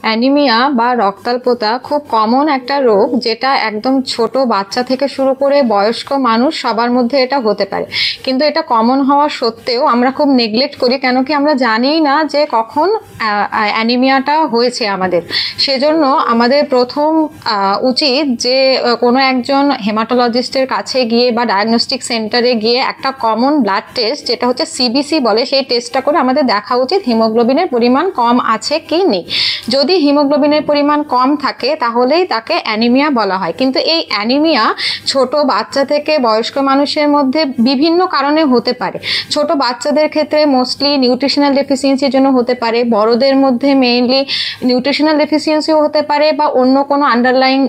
Anaemia বা রক্তাল্পতা খুব common একটা রোগ, যেটা একদম ছোট বাচ্চা থেকে শুরু করে বয়স্ক মানুষ সবার মধ্যে এটা হতে পারে। কিন্তু এটা কমন হওয়া সত্ত্বেও আমরা খুব নেগলেক্ট করি, কেন কি আমরা জানিই না যে কখন অ্যানিমিয়াটা হয়েছে আমাদের। সেজন্য আমাদের প্রথম উচিত যে কোনো একজন হেমাটোলজিস্টের কাছে গিয়ে বা ডায়াগনস্টিক সেন্টারে গিয়ে একটা কমন ব্লাড টেস্ট, যেটা হচ্ছে সিবিসি বলে, সেই টেস্টটা করে আমাদের দেখা উচিত হিমোগ্লোবিনের পরিমাণ কম আছে কি নেই। যদি হিমোগ্লোবিনের পরিমাণ কম থাকে তাহলেই তাকে অ্যানিমিয়া বলা হয়। কিন্তু এই অ্যানিমিয়া ছোট বাচ্চা থেকে বয়স্ক মানুষের মধ্যে বিভিন্ন কারণে হতে পারে। ছোট বাচ্চাদের ক্ষেত্রে মোস্টলি নিউট্রিশনাল ডেফিসিয়েন্সির জন্য হতে পারে, বড়দের মধ্যে মেইনলি নিউট্রিশনাল ডেফিসিয়েন্সিও হতে পারে, বা অন্য কোনো আন্ডারলাইং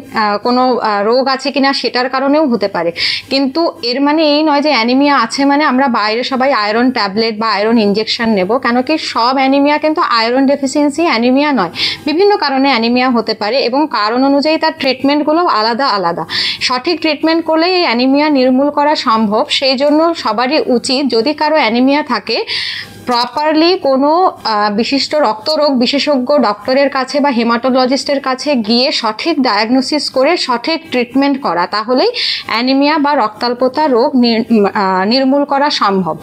কোনো রোগ আছে কিনা সেটার কারণেও হতে পারে। কিন্তু এর মানে এই নয় যে অ্যানিমিয়া আছে মানে আমরা বাইরে সবাই আয়রন ট্যাবলেট বা আয়রন ইনজেকশন নেব, কেন কি সব অ্যানিমিয়া কিন্তু আয়রন ডেফিসিয়েন্সি অ্যানিমিয়া নয়। বিভিন্ন কারণে অ্যানিমিয়া হতে পারে এবং কারণ অনুযায়ী তার ট্রিটমেন্টগুলো আলাদা আলাদা। সঠিক ট্রিটমেন্ট করলে এই অ্যানিমিয়া নির্মূল করা সম্ভব। সেই জন্য সবারই উচিত, যদি কারো অ্যানিমিয়া থাকে, প্রপারলি কোনো বিশিষ্ট রক্তরোগ বিশেষজ্ঞ ডক্টরের কাছে বা হেমাটোলজিস্টের কাছে গিয়ে সঠিক ডায়াগনোসিস করে সঠিক ট্রিটমেন্ট করা, তাহলেই অ্যানিমিয়া বা রক্তাল্পতা রোগ নির্মূল করা সম্ভব।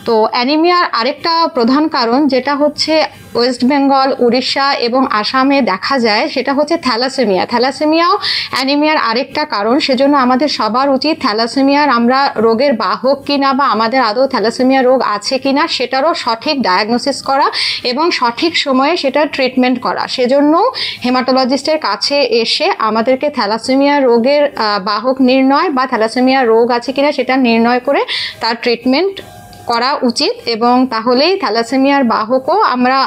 তো অ্যানিমিয়ার আরেকটা প্রধান কারণ, যেটা হচ্ছে ওয়েস্ট বেঙ্গল, উড়িষ্যা এবং আসামে দেখা যায়, সেটা হচ্ছে থ্যালাসেমিয়া। থ্যালাসেমিয়াও অ্যানিমিয়ার আরেকটা কারণ। সেজন্য আমাদের সবার উচিত থ্যালাসেমিয়ার আমরা রোগের বাহক কিনা বা আমাদের আদৌ থ্যালাসেমিয়া রোগ আছে কিনা সেটারও সঠিক ডায়াগনোসিস করা এবং সঠিক সময়ে সেটার ট্রিটমেন্ট করা। সেজন্য হেমাটোলজিস্টের কাছে এসে আমাদেরকে থ্যালাসেমিয়া রোগের বাহক নির্ণয় বা থ্যালাসেমিয়া রোগ আছে কিনা সেটা নির্ণয় করে তার ট্রিটমেন্ট করা উচিত। এবং তাহলেই থ্যালাসেমিয়ার বাহকও আমরা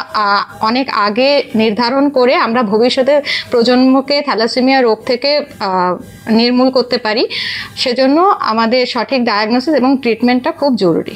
অনেক আগে নির্ধারণ করে আমরা ভবিষ্যতে প্রজন্মকে থ্যালাসেমিয়া রোগ থেকে নির্মূল করতে পারি। সেজন্য আমাদের সঠিক ডায়াগনোসিস এবং ট্রিটমেন্টটা খুব জরুরি।